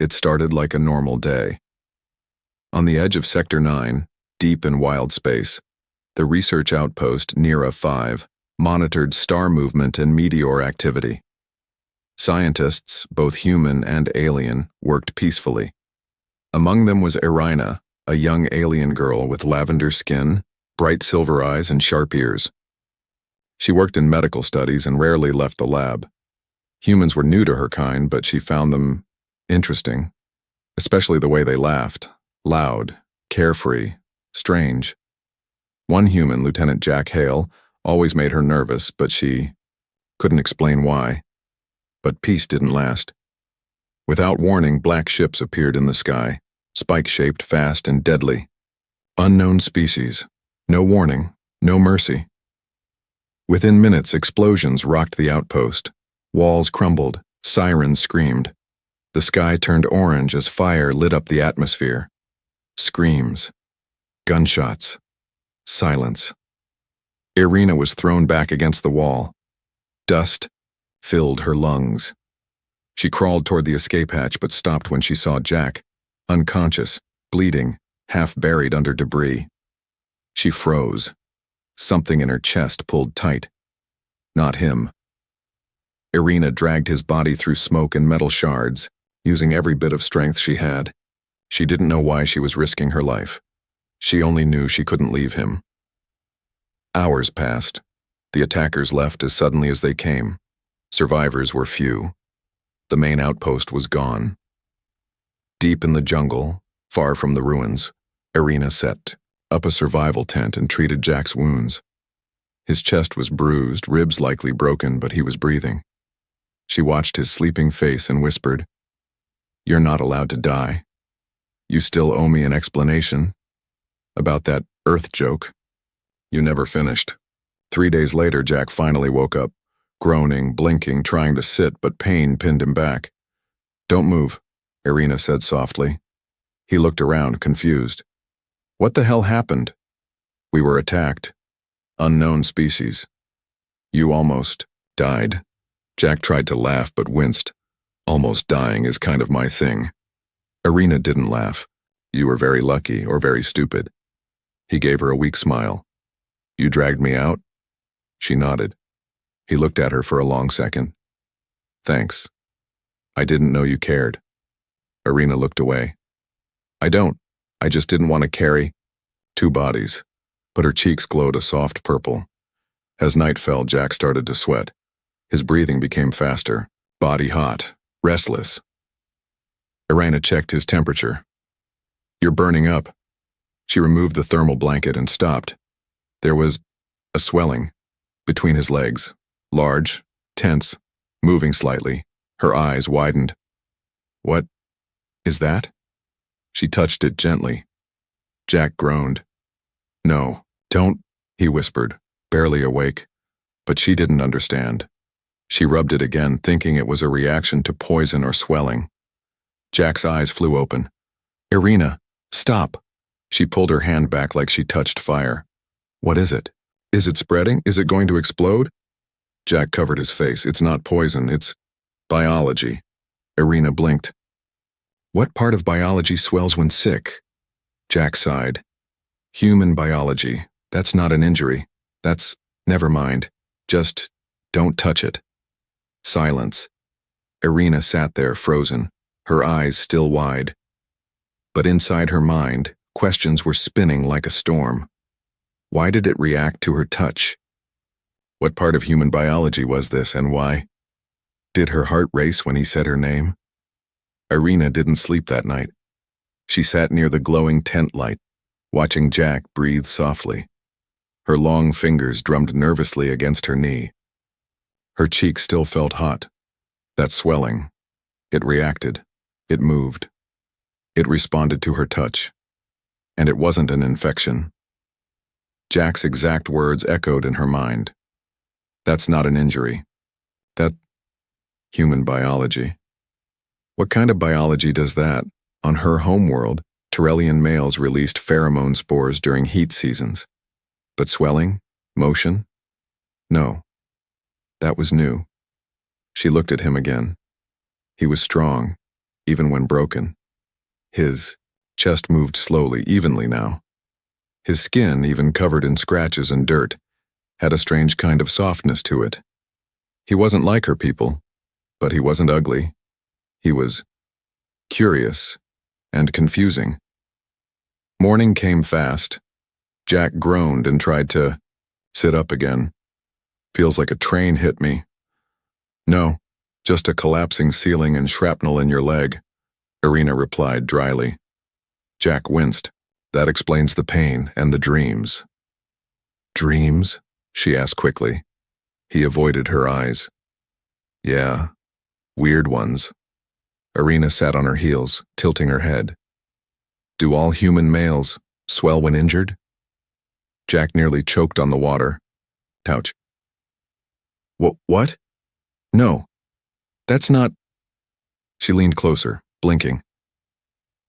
It started like a normal day. On the edge of Sector 9, deep in wild space, the research outpost HFY monitored star movement and meteor activity. Scientists, both human and alien, worked peacefully. Among them was Irina, a young alien girl with lavender skin, bright silver eyes, and sharp ears. She worked in medical studies and rarely left the lab. Humans were new to her kind, but she found them interesting, especially the way they laughed, loud, carefree, strange. One human, Lieutenant Jack Hale, always made her nervous, but she couldn't explain why. But peace didn't last. Without warning, black ships appeared in the sky, spike-shaped, fast, and deadly. Unknown species. No warning, no mercy. Within minutes, explosions rocked the outpost. Walls crumbled, sirens screamed. The sky turned orange as fire lit up the atmosphere. Screams. Gunshots. Silence. Irina was thrown back against the wall. Dust filled her lungs. She crawled toward the escape hatch but stopped when she saw Jack, unconscious, bleeding, half buried under debris. She froze. Something in her chest pulled tight. Not him. Irina dragged his body through smoke and metal shards, using every bit of strength she had. She didn't know why she was risking her life. She only knew she couldn't leave him. Hours passed. The attackers left as suddenly as they came. Survivors were few. The main outpost was gone. Deep in the jungle, far from the ruins, Irina set up a survival tent and treated Jack's wounds. His chest was bruised, ribs likely broken, but he was breathing. She watched his sleeping face and whispered, "You're not allowed to die. You still owe me an explanation about that Earth joke." You never finished. 3 days later, Jack finally woke up, groaning, blinking, trying to sit, but pain pinned him back. "Don't move," Irina said softly. He looked around, confused. "What the hell happened?" "We were attacked. Unknown species. You almost died." Jack tried to laugh but winced. "Almost dying is kind of my thing." Irina didn't laugh. "You were very lucky or very stupid." He gave her a weak smile. "You dragged me out?" She nodded. He looked at her for a long second. "Thanks. I didn't know you cared." Irina looked away. "I don't. I just didn't want to carry 2 bodies." But her cheeks glowed a soft purple. As night fell, Jack started to sweat. His breathing became faster, body hot, restless. Irina checked his temperature. "You're burning up." She removed the thermal blanket and stopped. There was a swelling between his legs, large, tense, moving slightly. Her eyes widened. "What is that?" She touched it gently. Jack groaned. "No, don't," he whispered, barely awake. But she didn't understand. She rubbed it again, thinking it was a reaction to poison or swelling. Jack's eyes flew open. "Irina, stop." She pulled her hand back like she touched fire. "What is it? Is it spreading? Is it going to explode?" Jack covered his face. "It's not poison, it's biology." Irina blinked. "What part of biology swells when sick?" Jack sighed. "Human biology. That's not an injury. That's, never mind. Just don't touch it." Silence. Irina sat there frozen, her eyes still wide. But inside her mind, questions were spinning like a storm. Why did it react to her touch? What part of human biology was this, and why? Did her heart race when he said her name? Irina didn't sleep that night. She sat near the glowing tent light, watching Jack breathe softly. Her long fingers drummed nervously against her knee. Her cheek still felt hot. That swelling. It reacted. It moved. It responded to her touch. And it wasn't an infection. Jack's exact words echoed in her mind. "That's not an injury. That human biology." What kind of biology does that? On her homeworld, Tyrellian males released pheromone spores during heat seasons. But swelling? Motion? No. That was new. She looked at him again. He was strong, even when broken. His chest moved slowly, evenly now. His skin, even covered in scratches and dirt, had a strange kind of softness to it. He wasn't like her people, but he wasn't ugly. He was curious and confusing. Morning came fast. Jack groaned and tried to sit up again. Feels like a train hit me. No, just a collapsing ceiling and shrapnel in your leg, Irina replied dryly. Jack winced. That explains the pain and the dreams. Dreams? She asked quickly. He avoided her eyes. Yeah, weird ones. Irina sat on her heels, tilting her head. Do all human males swell when injured? Jack nearly choked on the water. Ouch. What? No, that's not. She leaned closer, blinking.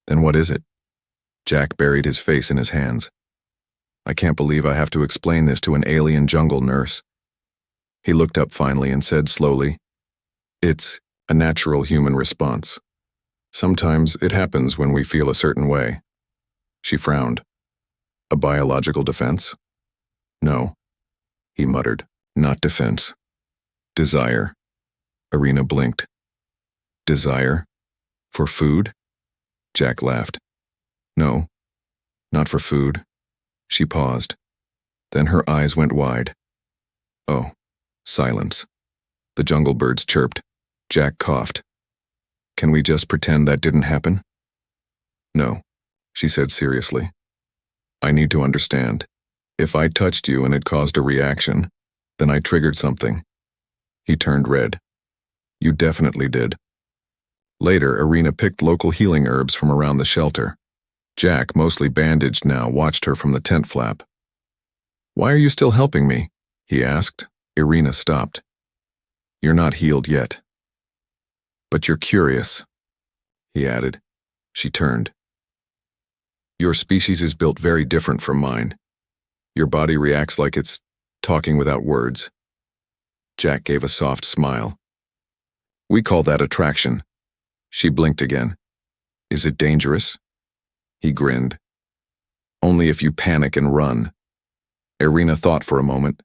Then what is it? Jack buried his face in his hands. I can't believe I have to explain this to an alien jungle nurse. He looked up finally and said slowly, It's a natural human response. Sometimes it happens when we feel a certain way. She frowned. A biological defense? No, he muttered. Not defense. Desire. Irina blinked. Desire? For food? Jack laughed. No, not for food. She paused. Then her eyes went wide. Oh, silence. The jungle birds chirped. Jack coughed. Can we just pretend that didn't happen? No, she said seriously. I need to understand. If I touched you and it caused a reaction, then I triggered something. He turned red. You definitely did. Later, Irina picked local healing herbs from around the shelter. Jack, mostly bandaged now, watched her from the tent flap. Why are you still helping me? He asked. Irina stopped. You're not healed yet. But you're curious, he added. She turned. Your species is built very different from mine. Your body reacts like it's talking without words. Jack gave a soft smile. We call that attraction. She blinked again. Is it dangerous? He grinned. Only if you panic and run. Irina thought for a moment.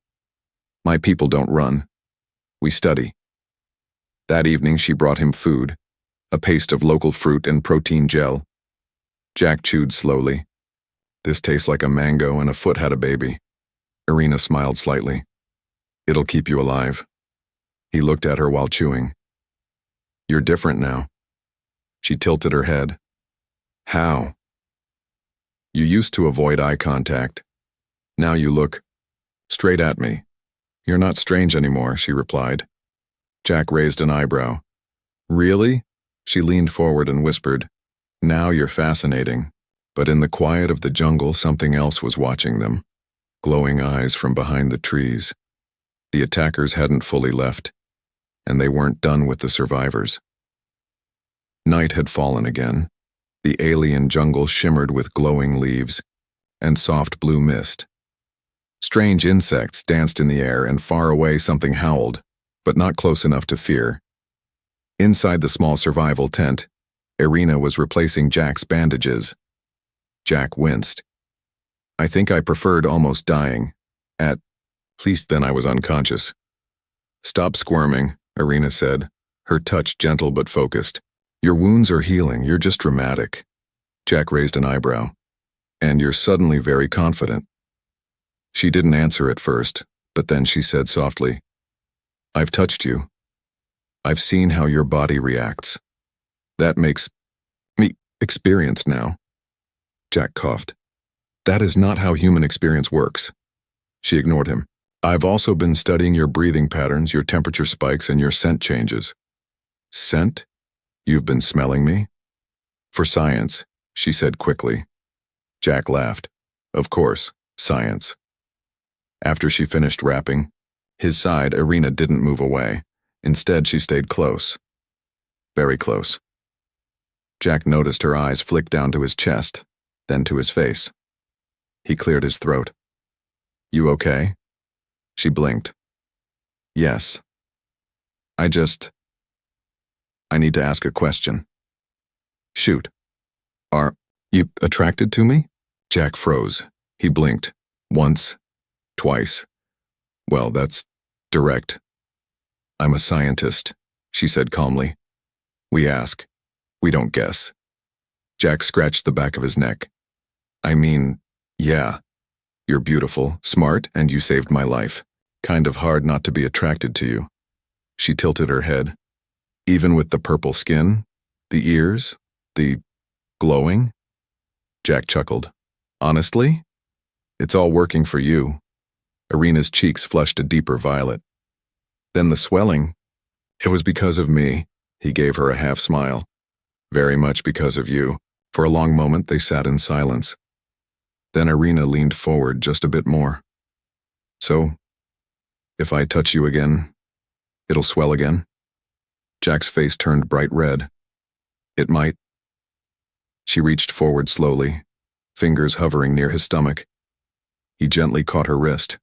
My people don't run. We study. That evening she brought him food, a paste of local fruit and protein gel. Jack chewed slowly. This tastes like a mango and a foot had a baby. Irina smiled slightly. It'll keep you alive. He looked at her while chewing. You're different now. She tilted her head. How? You used to avoid eye contact. Now you look straight at me. You're not strange anymore, she replied. Jack raised an eyebrow. Really? She leaned forward and whispered, Now you're fascinating. But in the quiet of the jungle, something else was watching them. Glowing eyes from behind the trees. The attackers hadn't fully left, and they weren't done with the survivors. Night had fallen again. The alien jungle shimmered with glowing leaves and soft blue mist. Strange insects danced in the air, and far away something howled, but not close enough to fear. Inside the small survival tent, Irina was replacing Jack's bandages. Jack winced. I think I preferred almost dying. At least then I was unconscious. Stop squirming, Irina said, her touch gentle but focused. Your wounds are healing, you're just dramatic. Jack raised an eyebrow. And you're suddenly very confident. She didn't answer at first, but then she said softly, I've touched you. I've seen how your body reacts. That makes me experienced now. Jack coughed. That is not how human experience works. She ignored him. I've also been studying your breathing patterns, your temperature spikes, and your scent changes. Scent? You've been smelling me? For science, she said quickly. Jack laughed. Of course, science. After she finished wrapping, his side, Irina didn't move away. Instead, she stayed close. Very close. Jack noticed her eyes flick down to his chest, then to his face. He cleared his throat. You okay? She blinked. Yes. I need to ask a question. Shoot. Are you attracted to me? Jack froze. He blinked. Once. Twice. Well, that's direct. I'm a scientist, she said calmly. We ask. We don't guess. Jack scratched the back of his neck. I mean, yeah. You're beautiful, smart, and you saved my life. Kind of hard not to be attracted to you. She tilted her head. Even with the purple skin, the ears, the glowing? Jack chuckled. Honestly? It's all working for you. Irina's cheeks flushed a deeper violet. Then the swelling. It was because of me. He gave her a half smile. Very much because of you. For a long moment they sat in silence. Then Irina leaned forward just a bit more. So, if I touch you again, it'll swell again? Jack's face turned bright red. It might. She reached forward slowly, fingers hovering near his stomach. He gently caught her wrist.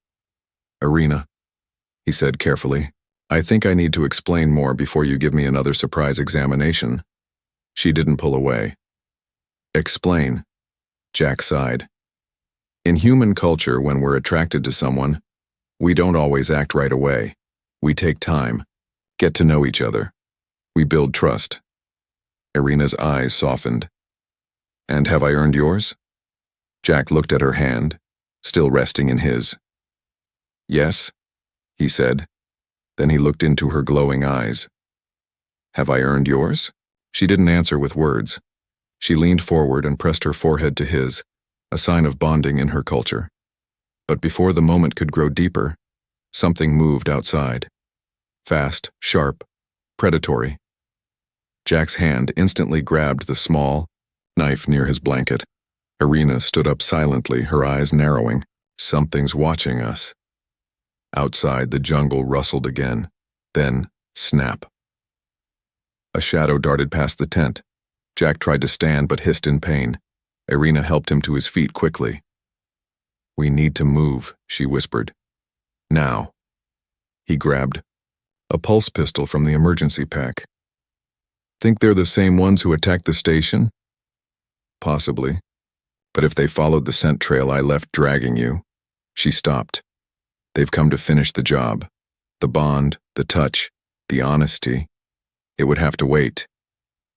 Irina, he said carefully, I think I need to explain more before you give me another surprise examination. She didn't pull away. Explain. Jack sighed. In human culture, when we're attracted to someone, we don't always act right away. We take time, get to know each other. We build trust. Irina's eyes softened. And have I earned yours? Jack looked at her hand, still resting in his. Yes, he said. Then he looked into her glowing eyes. Have I earned yours? She didn't answer with words. She leaned forward and pressed her forehead to his, a sign of bonding in her culture. But before the moment could grow deeper, something moved outside. Fast, sharp, predatory. Jack's hand instantly grabbed the small knife near his blanket. Irina stood up silently, her eyes narrowing. Something's watching us. Outside, the jungle rustled again. Then, snap. A shadow darted past the tent. Jack tried to stand but hissed in pain. Irina helped him to his feet quickly. We need to move, she whispered. Now. He grabbed a pulse pistol from the emergency pack. Think they're the same ones who attacked the station? Possibly. But if they followed the scent trail I left dragging you, she stopped. They've come to finish the job. The bond, the touch, the honesty. It would have to wait.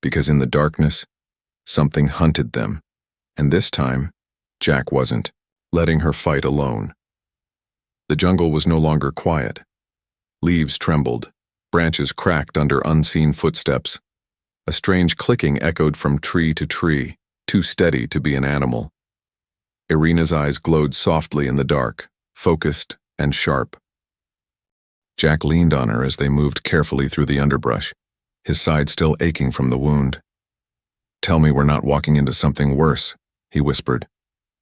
Because in the darkness, something hunted them. And this time, Jack wasn't letting her fight alone. The jungle was no longer quiet. Leaves trembled, branches cracked under unseen footsteps. A strange clicking echoed from tree to tree, too steady to be an animal. Irina's eyes glowed softly in the dark, focused and sharp. Jack leaned on her as they moved carefully through the underbrush, his side still aching from the wound. Tell me we're not walking into something worse, he whispered.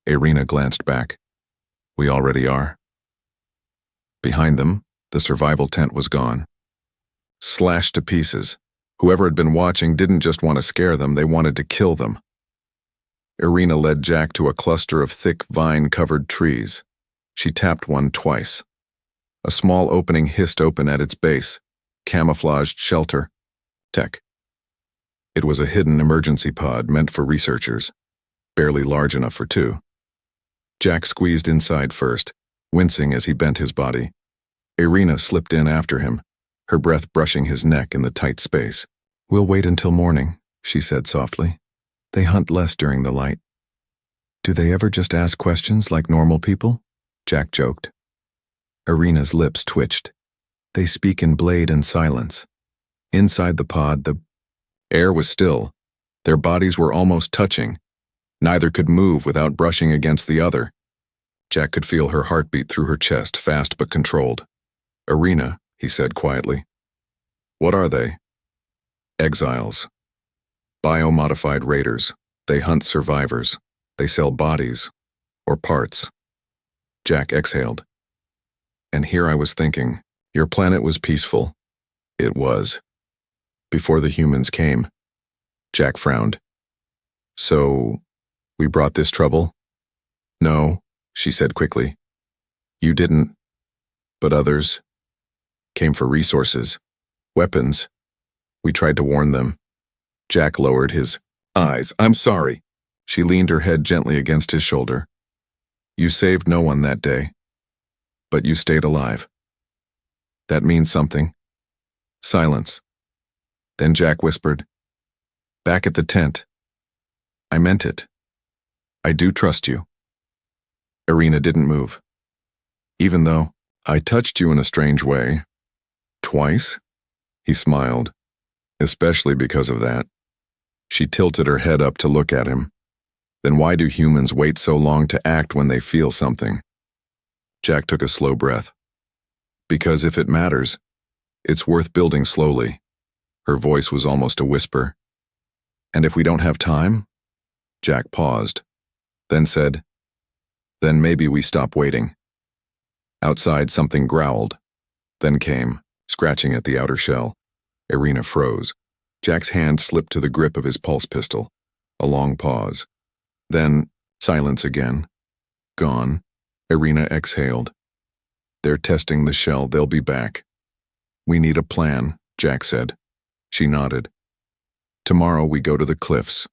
Irina glanced back. We already are. Behind them, the survival tent was gone. Slashed to pieces. Whoever had been watching didn't just want to scare them, they wanted to kill them. Irina led Jack to a cluster of thick, vine-covered trees. She tapped one twice. A small opening hissed open at its base. Camouflaged shelter. Tech. It was a hidden emergency pod meant for researchers, barely large enough for two. Jack squeezed inside first, wincing as he bent his body. Irina slipped in after him, her breath brushing his neck in the tight space. We'll wait until morning, she said softly. They hunt less during the light. Do they ever just ask questions like normal people? Jack joked. Irina's lips twitched. They speak in blade and silence. Inside the pod, the air was still. Their bodies were almost touching. Neither could move without brushing against the other. Jack could feel her heartbeat through her chest, fast but controlled. Irina, he said quietly. What are they? Exiles. Biomodified raiders. They hunt survivors. They sell bodies. Or parts. Jack exhaled. And here I was thinking, your planet was peaceful. It was. Before the humans came. Jack frowned. So, we brought this trouble? No, she said quickly. You didn't. But others came for resources, weapons. We tried to warn them. Jack lowered his eyes. I'm sorry. She leaned her head gently against his shoulder. You saved no one that day, but you stayed alive. That means something. Silence. Then Jack whispered, back at the tent. I meant it. I do trust you. Irina didn't move. Even though I touched you in a strange way. Twice? He smiled, especially because of that. She tilted her head up to look at him. Then why do humans wait so long to act when they feel something? Jack took a slow breath. Because if it matters, it's worth building slowly. Her voice was almost a whisper. And if we don't have time? Jack paused, then said, then maybe we stop waiting. Outside something growled, then came, scratching at the outer shell. Irina froze. Jack's hand slipped to the grip of his pulse pistol. A long pause. Then, silence again. Gone. Irina exhaled. They're testing the shell. They'll be back. We need a plan, Jack said. She nodded. Tomorrow we go to the cliffs.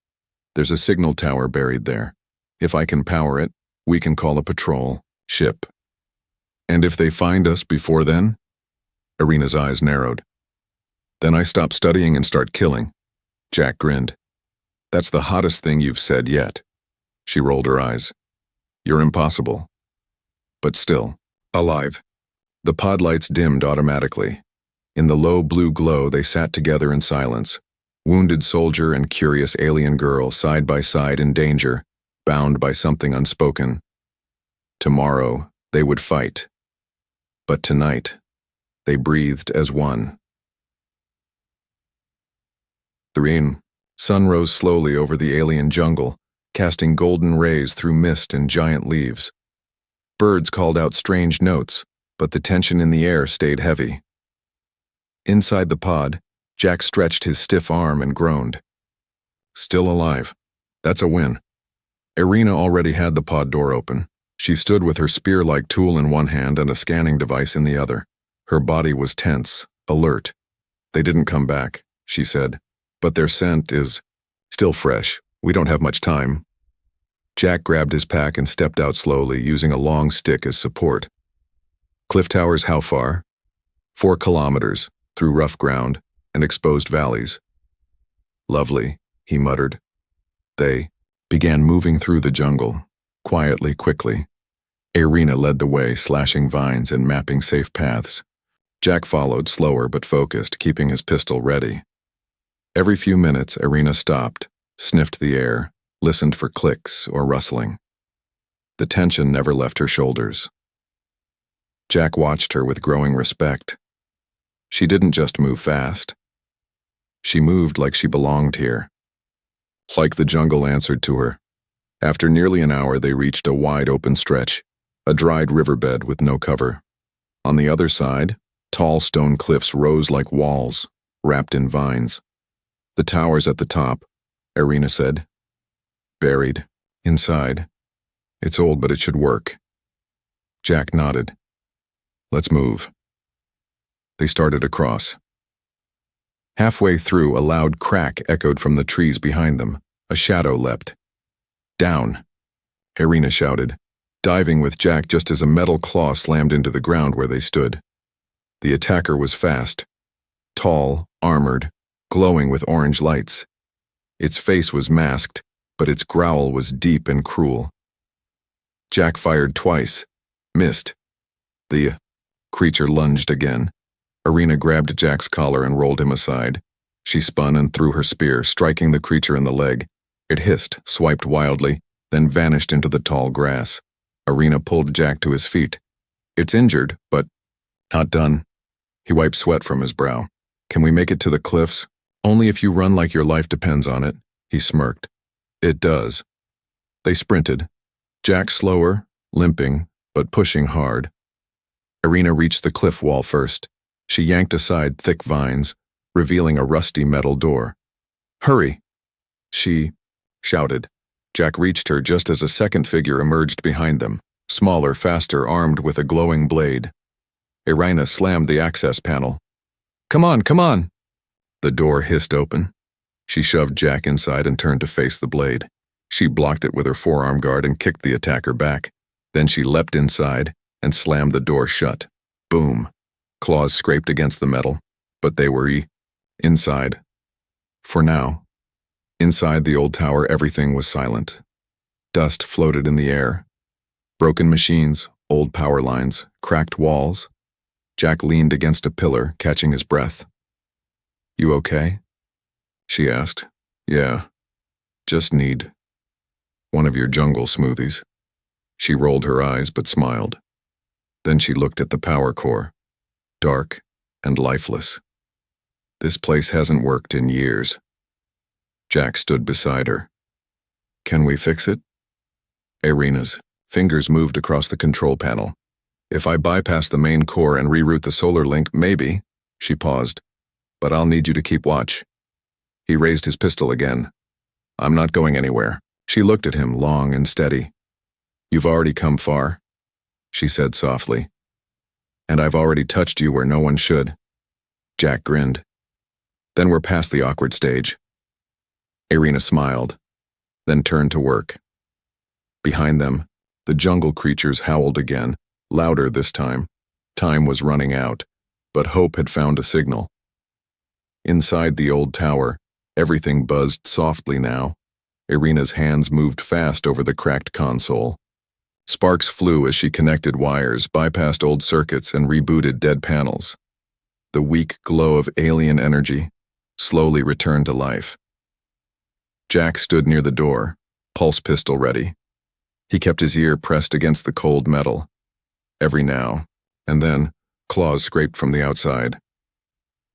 There's a signal tower buried there. If I can power it, we can call a patrol ship. And if they find us before then? Irina's eyes narrowed. Then I stop studying and start killing. Jack grinned. That's the hottest thing you've said yet. She rolled her eyes. You're impossible. But still, alive. The pod lights dimmed automatically. In the low blue glow, they sat together in silence. Wounded soldier and curious alien girl side by side in danger, bound by something unspoken. Tomorrow, they would fight. But tonight, they breathed as one. 3. Sun rose slowly over the alien jungle, casting golden rays through mist and giant leaves. Birds called out strange notes, but the tension in the air stayed heavy. Inside the pod, Jack stretched his stiff arm and groaned. Still alive. That's a win. Irina already had the pod door open. She stood with her spear-like tool in one hand and a scanning device in the other. Her body was tense, alert. They didn't come back, she said, but their scent is still fresh. We don't have much time. Jack grabbed his pack and stepped out slowly, using a long stick as support. Cliff towers how far? 4 kilometers, through rough ground and exposed valleys. Lovely, he muttered. They began moving through the jungle, quietly, quickly. Irina led the way, slashing vines and mapping safe paths. Jack followed, slower but focused, keeping his pistol ready. Every few minutes, Irina stopped, sniffed the air, listened for clicks or rustling. The tension never left her shoulders. Jack watched her with growing respect. She didn't just move fast. She moved like she belonged here. Like the jungle answered to her. After nearly an hour, they reached a wide open stretch, a dried riverbed with no cover. On the other side, tall stone cliffs rose like walls, wrapped in vines. The tower's at the top, Irina said. Buried, inside. It's old, but it should work. Jack nodded. Let's move. They started across. Halfway through, a loud crack echoed from the trees behind them. A shadow leapt. Down, Irina shouted, diving with Jack just as a metal claw slammed into the ground where they stood. The attacker was fast, tall, armored, glowing with orange lights. Its face was masked, but its growl was deep and cruel. Jack fired twice, missed. The creature lunged again. Irina grabbed Jack's collar and rolled him aside. She spun and threw her spear, striking the creature in the leg. It hissed, swiped wildly, then vanished into the tall grass. Irina pulled Jack to his feet. It's injured, but not done. He wiped sweat from his brow. Can we make it to the cliffs? Only if you run like your life depends on it, he smirked. It does. They sprinted. Jack slower, limping, but pushing hard. Irina reached the cliff wall first. She yanked aside thick vines, revealing a rusty metal door. Hurry! She shouted. Jack reached her just as a second figure emerged behind them, smaller, faster, armed with a glowing blade. Irina slammed the access panel. Come on, come on! The door hissed open. She shoved Jack inside and turned to face the blade. She blocked it with her forearm guard and kicked the attacker back. Then she leapt inside and slammed the door shut. Boom. Claws scraped against the metal, but they were inside. For now. Inside the old tower, everything was silent. Dust floated in the air. Broken machines, old power lines, cracked walls. Jack leaned against a pillar, catching his breath. "You okay?" she asked. "Yeah. Just need one of your jungle smoothies." She rolled her eyes but smiled. Then she looked at the power core, dark and lifeless. This place hasn't worked in years. Jack stood beside her. "Can we fix it?" Irina's fingers moved across the control panel. "If I bypass the main core and reroute the solar link, maybe." She paused. "But I'll need you to keep watch." He raised his pistol again. "I'm not going anywhere." She looked at him, long and steady. "You've already come far," she said softly. "And I've already touched you where no one should." Jack grinned. "Then we're past the awkward stage." Irina smiled, then turned to work. Behind them, the jungle creatures howled again, louder this time. Time was running out, but hope had found a signal. Inside the old tower, everything buzzed softly now. Irina's hands moved fast over the cracked console. Sparks flew as she connected wires, bypassed old circuits, and rebooted dead panels. The weak glow of alien energy slowly returned to life. Jack stood near the door, pulse pistol ready. He kept his ear pressed against the cold metal. Every now and then, claws scraped from the outside.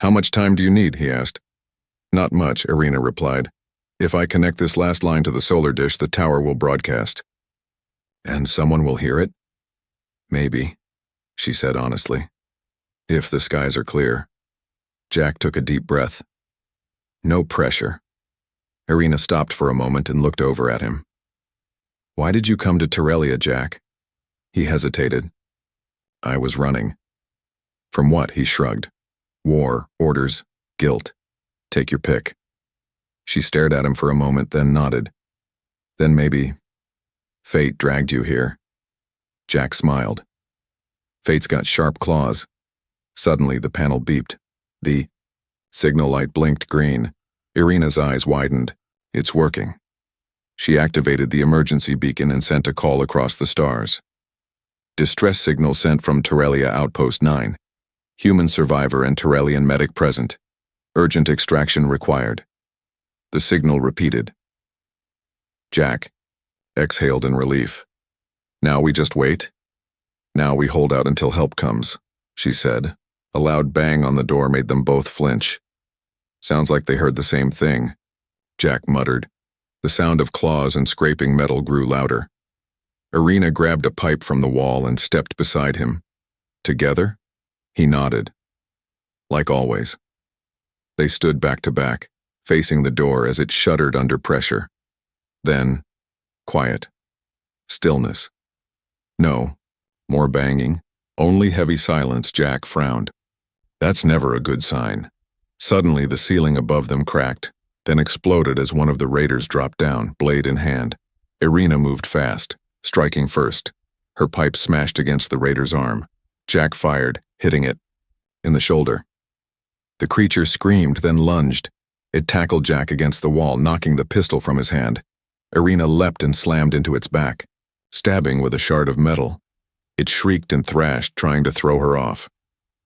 "How much time do you need?" he asked. "Not much," Irina replied. "If I connect this last line to the solar dish, the tower will broadcast." "And someone will hear it?" "Maybe," she said honestly. "If the skies are clear." Jack took a deep breath. No pressure. Irina stopped for a moment and looked over at him. "Why did you come to Terelia, Jack?" He hesitated. "I was running." "From what?" He shrugged. "War, orders, guilt. Take your pick." She stared at him for a moment, then nodded. "Then maybe fate dragged you here." Jack smiled. "Fate's got sharp claws." Suddenly the panel beeped. The signal light blinked green. Irina's eyes widened. "It's working." She activated the emergency beacon and sent a call across the stars. "Distress signal sent from Terelia Outpost 9. Human survivor and Terelian medic present. Urgent extraction required." The signal repeated. Jack exhaled in relief. "Now we just wait?" "Now we hold out until help comes," she said. A loud bang on the door made them both flinch. "Sounds like they heard the same thing," Jack muttered. The sound of claws and scraping metal grew louder. Irina grabbed a pipe from the wall and stepped beside him. "Together?" He nodded. "Like always." They stood back to back, facing the door as it shuddered under pressure. Then, quiet. Stillness. No, more banging. Only heavy silence. Jack frowned. That's never a good sign. Suddenly, the ceiling above them cracked, then exploded as one of the raiders dropped down, blade in hand. Irina moved fast, striking first. Her pipe smashed against the raider's arm. Jack fired, hitting it in the shoulder. The creature screamed, then lunged. It tackled Jack against the wall, knocking the pistol from his hand. Irina leapt and slammed into its back, stabbing with a shard of metal. It shrieked and thrashed, trying to throw her off.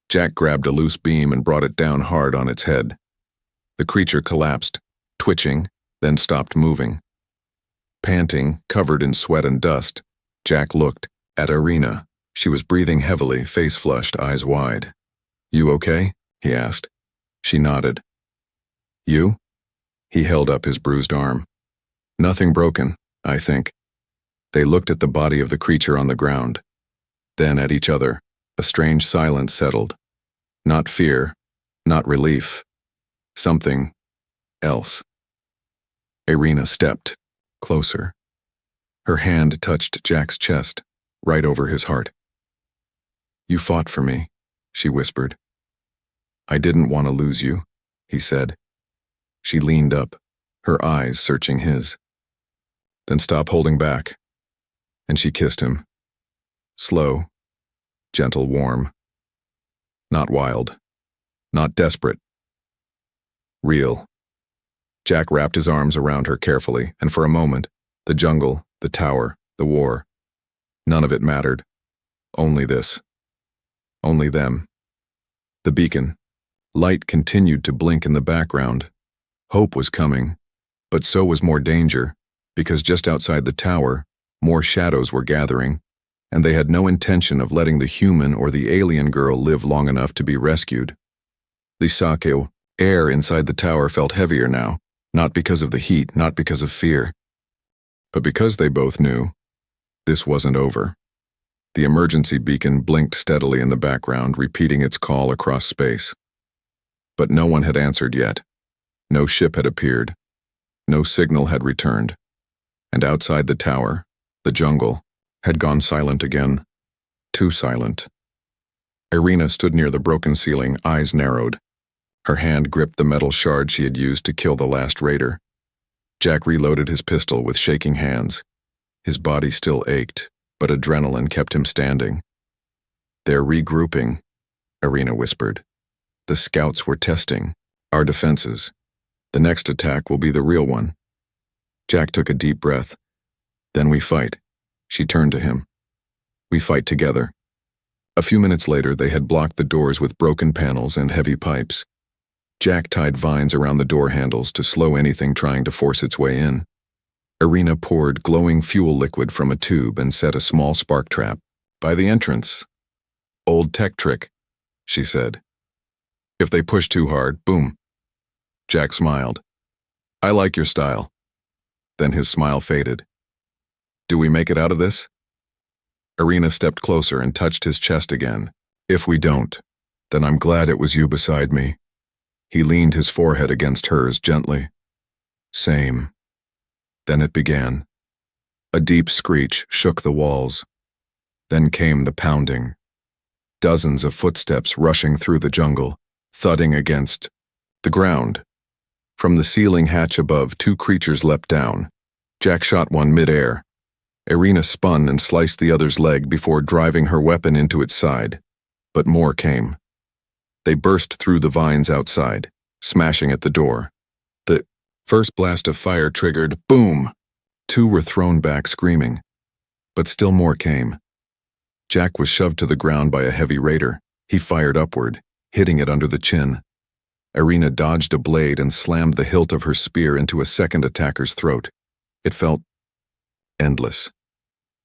Jack grabbed a loose beam and brought it down hard on its head. The creature collapsed, twitching, then stopped moving. Panting, covered in sweat and dust, Jack looked at Irina. She was breathing heavily, face flushed, eyes wide. "You okay?" he asked. She nodded. "You?" He held up his bruised arm. "Nothing broken, I think." They looked at the body of the creature on the ground. Then at each other. A strange silence settled. Not fear, not relief. Something else. Irina stepped closer. Her hand touched Jack's chest, right over his heart. "You fought for me," she whispered. "I didn't want to lose you," he said. She leaned up, her eyes searching his. Then stop holding back. And she kissed him. Slow, gentle, warm. Not wild. Not desperate. Real. Jack wrapped his arms around her carefully, and for a moment, the jungle, the tower, the war, none of it mattered. Only this. Only them. The beacon. Light continued to blink in the background. Hope was coming, but so was more danger, because just outside the tower, more shadows were gathering, and they had no intention of letting the human or the alien girl live long enough to be rescued. The Sakeo air inside the tower felt heavier now, not because of the heat, not because of fear, but because they both knew this wasn't over. The emergency beacon blinked steadily in the background, repeating its call across space. But no one had answered yet. No ship had appeared. No signal had returned. And outside the tower, the jungle, had gone silent again. Too silent. Irina stood near the broken ceiling, eyes narrowed. Her hand gripped the metal shard she had used to kill the last raider. Jack reloaded his pistol with shaking hands. His body still ached, but adrenaline kept him standing. "They're regrouping," Irina whispered. "The scouts were testing our defenses. The next attack will be the real one." Jack took a deep breath. "Then we fight." She turned to him. "We fight together." A few minutes later, they had blocked the doors with broken panels and heavy pipes. Jack tied vines around the door handles to slow anything trying to force its way in. Irina poured glowing fuel liquid from a tube and set a small spark trap by the entrance. "Old tech trick," she said. "If they push too hard, boom." Jack smiled. "I like your style." Then his smile faded. "Do we make it out of this?" Irina stepped closer and touched his chest again. "If we don't, then I'm glad it was you beside me." He leaned his forehead against hers gently. "Same." Then it began. A deep screech shook the walls. Then came the pounding. Dozens of footsteps rushing through the jungle, thudding against the ground. From the ceiling hatch above, two creatures leapt down. Jack shot one mid-air. Irina spun and sliced the other's leg before driving her weapon into its side. But more came. They burst through the vines outside, smashing at the door. The first blast of fire triggered, boom! Two were thrown back screaming. But still more came. Jack was shoved to the ground by a heavy raider. He fired upward, hitting it under the chin. Irina dodged a blade and slammed the hilt of her spear into a second attacker's throat. It felt endless.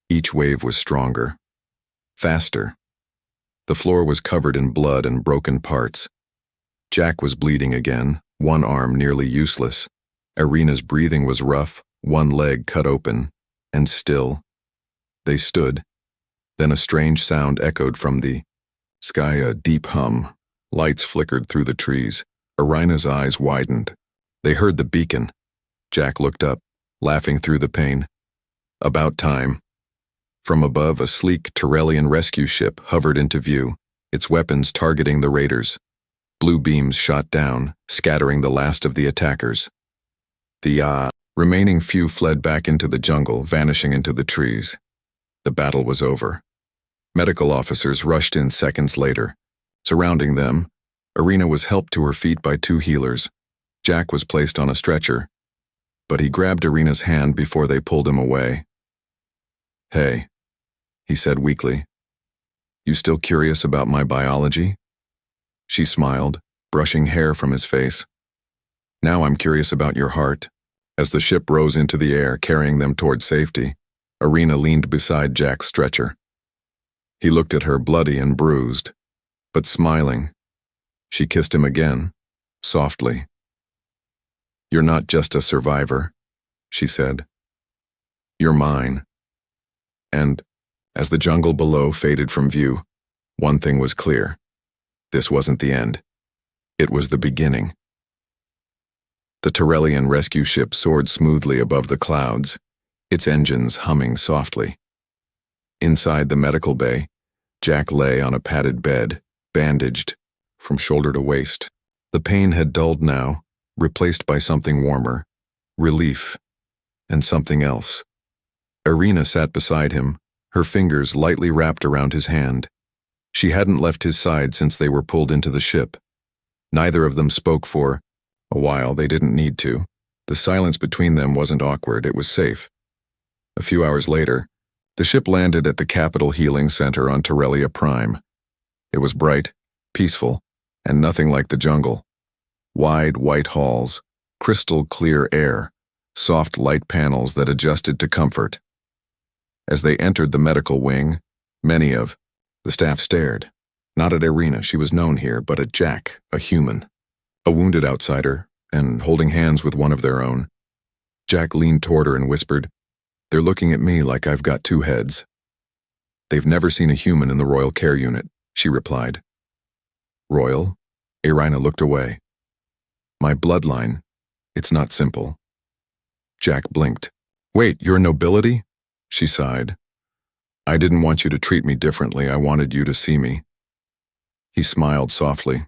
Each wave was stronger, faster. The floor was covered in blood and broken parts. Jack was bleeding again, one arm nearly useless. Irina's breathing was rough, one leg cut open, and still. They stood. Then a strange sound echoed from the sky, a deep hum. Lights flickered through the trees. Irina's eyes widened. They heard the beacon. Jack looked up, laughing through the pain. About time. From above, a sleek Tyrellian rescue ship hovered into view, its weapons targeting the raiders. Blue beams shot down, scattering the last of the attackers. The remaining few fled back into the jungle, vanishing into the trees. The battle was over. Medical officers rushed in seconds later. Surrounding them, Irina was helped to her feet by two healers. Jack was placed on a stretcher, but he grabbed Irina's hand before they pulled him away. "Hey," he said weakly. "You still curious about my biology?" She smiled, brushing hair from his face. "Now I'm curious about your heart." As the ship rose into the air, carrying them toward safety, Irina leaned beside Jack's stretcher. He looked at her, bloody and bruised, but smiling. She kissed him again, softly. "You're not just a survivor," she said. "You're mine." And, as the jungle below faded from view, one thing was clear. This wasn't the end. It was the beginning. The Tyrellian rescue ship soared smoothly above the clouds, its engines humming softly. Inside the medical bay, Jack lay on a padded bed, bandaged from shoulder to waist. The pain had dulled now, replaced by something warmer, relief, and something else. Irina sat beside him, her fingers lightly wrapped around his hand. She hadn't left his side since they were pulled into the ship. Neither of them spoke for a while. They didn't need to. The silence between them wasn't awkward, it was safe. A few hours later, the ship landed at the Capital Healing Center on Terrelia Prime. It was bright, peaceful, and nothing like the jungle. Wide, white halls, crystal clear air, soft light panels that adjusted to comfort. As they entered the medical wing, many of the staff stared. Not at Irina, she was known here, but at Jack, a human, a wounded outsider, and holding hands with one of their own. Jack leaned toward her and whispered, "They're looking at me like I've got two heads." "They've never seen a human in the Royal Care Unit," she replied. "Royal?" Irina looked away. "My bloodline. It's not simple." Jack blinked. "Wait, you're nobility?" She sighed. "I didn't want you to treat me differently. I wanted you to see me." He smiled softly.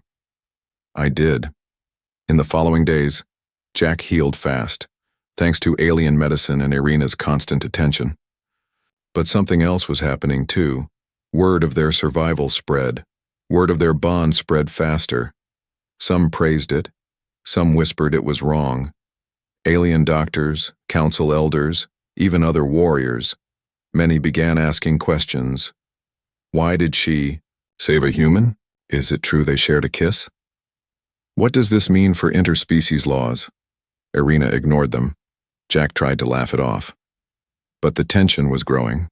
"I did." In the following days, Jack healed fast, thanks to alien medicine and Irina's constant attention. But something else was happening too. Word of their survival spread. Word of their bond spread faster. Some praised it. Some whispered it was wrong. Alien doctors, council elders, even other warriors. Many began asking questions. Why did she save a human? Is it true they shared a kiss? What does this mean for interspecies laws? Irina ignored them. Jack tried to laugh it off. But the tension was growing.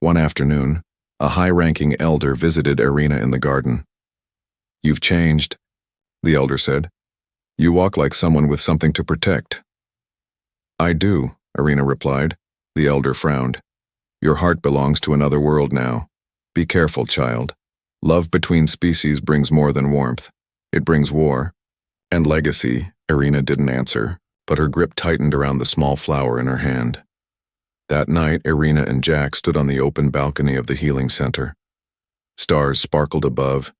One afternoon, a high-ranking elder visited Irina in the garden. "You've changed," the elder said. "You walk like someone with something to protect." "I do," Irina replied. The elder frowned. "Your heart belongs to another world now. Be careful, child. Love between species brings more than warmth. It brings war. And legacy." Irina didn't answer, but her grip tightened around the small flower in her hand. That night, Irina and Jack stood on the open balcony of the healing center. Stars sparkled above,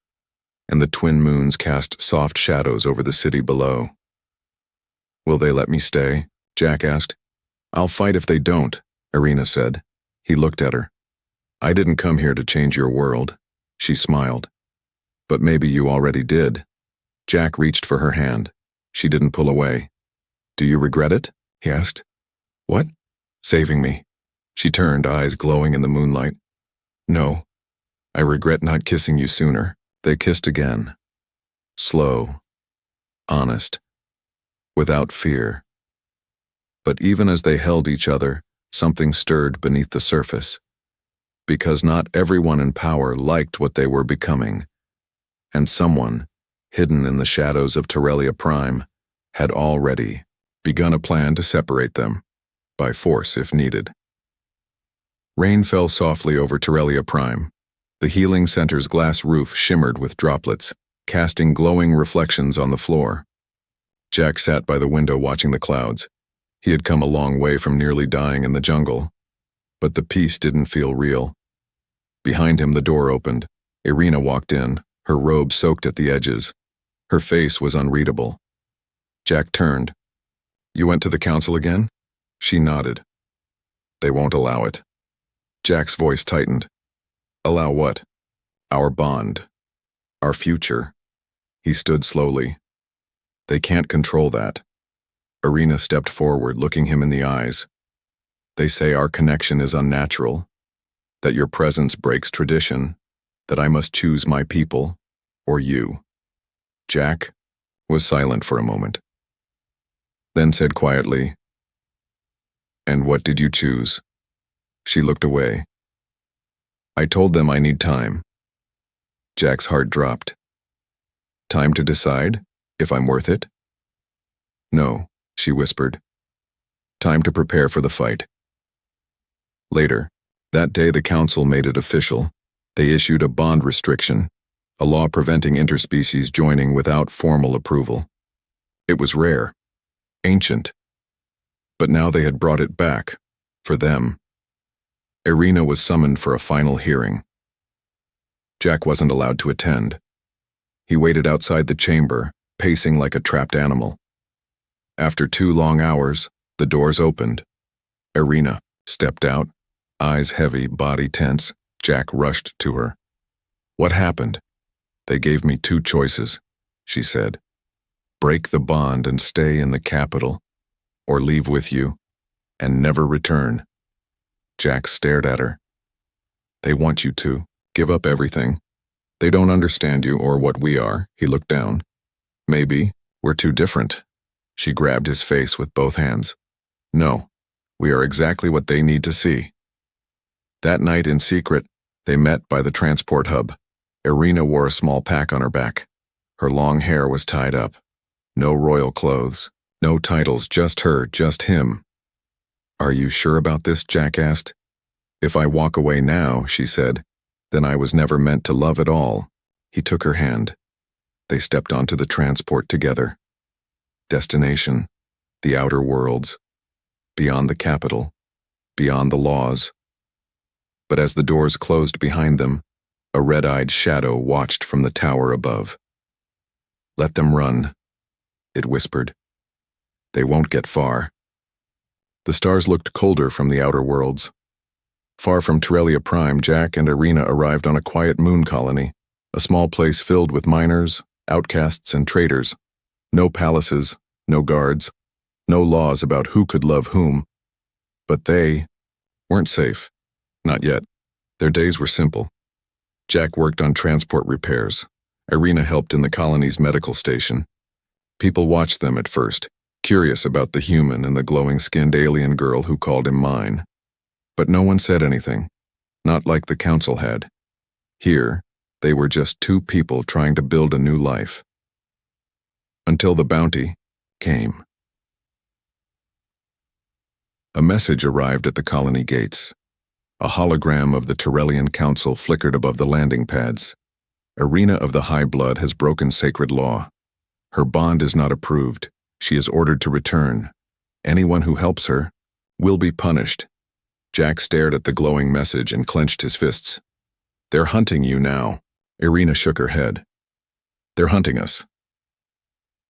and the twin moons cast soft shadows over the city below. "Will they let me stay?" Jack asked. "I'll fight if they don't," Irina said. He looked at her. "I didn't come here to change your world." She smiled. "But maybe you already did." Jack reached for her hand. She didn't pull away. "Do you regret it?" he asked. "What?" "Saving me." She turned, eyes glowing in the moonlight. "No. I regret not kissing you sooner." They kissed again. Slow. Honest. Without fear. But even as they held each other, something stirred beneath the surface. Because not everyone in power liked what they were becoming. And someone, hidden in the shadows of Terrelia Prime, had already begun a plan to separate them, by force if needed. Rain fell softly over Terrelia Prime. The healing center's glass roof shimmered with droplets, casting glowing reflections on the floor. Jack sat by the window watching the clouds. He had come a long way from nearly dying in the jungle. But the peace didn't feel real. Behind him, the door opened. Irina walked in, her robe soaked at the edges. Her face was unreadable. Jack turned. "You went to the council again?" She nodded. "They won't allow it." Jack's voice tightened. "Allow what?" "Our bond. Our future." He stood slowly. "They can't control that." Irina stepped forward, looking him in the eyes. "They say our connection is unnatural, that your presence breaks tradition, that I must choose my people, or you." Jack was silent for a moment, then said quietly, "And what did you choose?" She looked away. "I told them I need time." Jack's heart dropped. "Time to decide if I'm worth it?" "No," she whispered. "Time to prepare for the fight." Later, that day the council made it official. They issued a bond restriction, a law preventing interspecies joining without formal approval. It was rare, ancient, but now they had brought it back, for them. Irina was summoned for a final hearing. Jack wasn't allowed to attend. He waited outside the chamber, pacing like a trapped animal. After 2 long hours, the doors opened. Irina stepped out, eyes heavy, body tense. Jack rushed to her. "What happened?" "They gave me 2 choices," she said. "Break the bond and stay in the capital, or leave with you and never return." Jack stared at her. "They want you to give up everything. They don't understand you or what we are." He looked down. "Maybe we're too different." She grabbed his face with both hands. "No, we are exactly what they need to see." That night in secret, they met by the transport hub. Irina wore a small pack on her back. Her long hair was tied up. No royal clothes, no titles, just her, just him. "Are you sure about this?" Jack asked. "If I walk away now," she said, "then I was never meant to love at all." He took her hand. They stepped onto the transport together. Destination, the outer worlds, beyond the capital, beyond the laws. But as the doors closed behind them, a red-eyed shadow watched from the tower above. "Let them run," it whispered. "They won't get far." The stars looked colder from the outer worlds. Far from Torellia Prime, Jack and Irina arrived on a quiet moon colony, a small place filled with miners, outcasts, and traders. No palaces, no guards, no laws about who could love whom. But they weren't safe. Not yet. Their days were simple. Jack worked on transport repairs. Irina helped in the colony's medical station. People watched them at first, curious about the human and the glowing-skinned alien girl who called him mine. But no one said anything, not like the council had. Here, they were just 2 people trying to build a new life. Until the bounty came. A message arrived at the colony gates. A hologram of the Torellian Council flickered above the landing pads. "Irina of the High Blood has broken sacred law. Her bond is not approved. She is ordered to return. Anyone who helps her will be punished." Jack stared at the glowing message and clenched his fists. "They're hunting you now." Irina shook her head. "They're hunting us."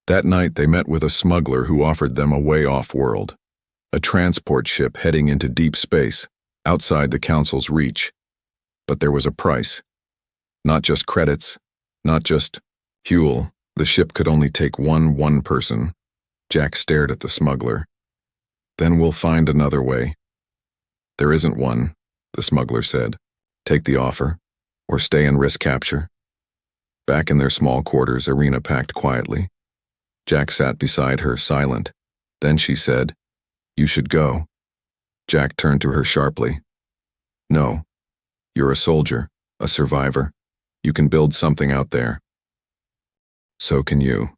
That night they met with a smuggler who offered them a way off-world. A transport ship heading into deep space, outside the Council's reach. But there was a price. Not just credits, not just fuel. The ship could only take one person. Jack stared at the smuggler. "Then we'll find another way." "There isn't one," the smuggler said. "Take the offer, or stay and risk capture." Back in their small quarters, Irina packed quietly. Jack sat beside her, silent. Then she said, "You should go." Jack turned to her sharply. "No. You're a soldier, a survivor. You can build something out there." "So can you.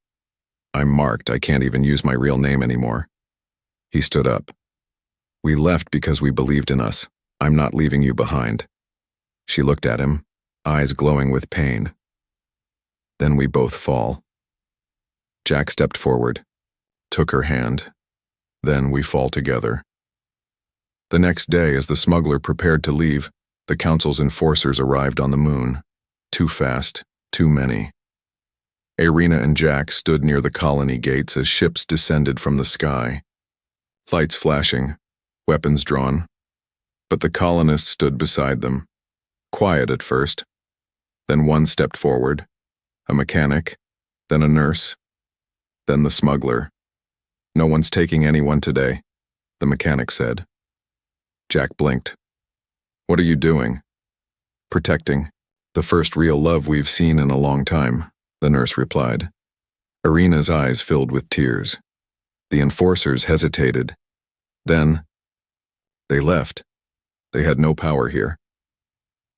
I'm marked. I can't even use my real name anymore." He stood up. "We left because we believed in us. I'm not leaving you behind." She looked at him, eyes glowing with pain. "Then we both fall." Jack stepped forward, took her hand. "Then we fall together." The next day, as the smuggler prepared to leave, the Council's enforcers arrived on the moon. Too fast, too many. Irina and Jack stood near the colony gates as ships descended from the sky. Lights flashing, weapons drawn. But the colonists stood beside them. Quiet at first. Then one stepped forward. A mechanic, then a nurse, then the smuggler. "No one's taking anyone today," the mechanic said. Jack blinked. "What are you doing?" "Protecting. The first real love we've seen in a long time," the nurse replied. Irina's eyes filled with tears. The enforcers hesitated. Then, they left. They had no power here.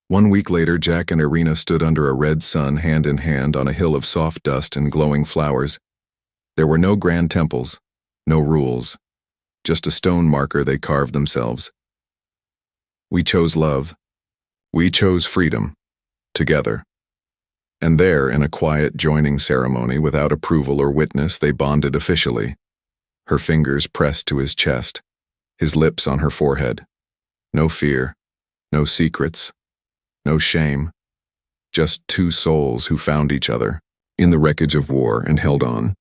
1 week later, Jack and Irina stood under a red sun hand in hand on a hill of soft dust and glowing flowers. There were no grand temples, no rules, just a stone marker they carved themselves. We chose love. We chose freedom. Together. And there, in a quiet joining ceremony without approval or witness, they bonded officially. Her fingers pressed to his chest, his lips on her forehead. No fear, no secrets, no shame. Just 2 souls who found each other in the wreckage of war and held on.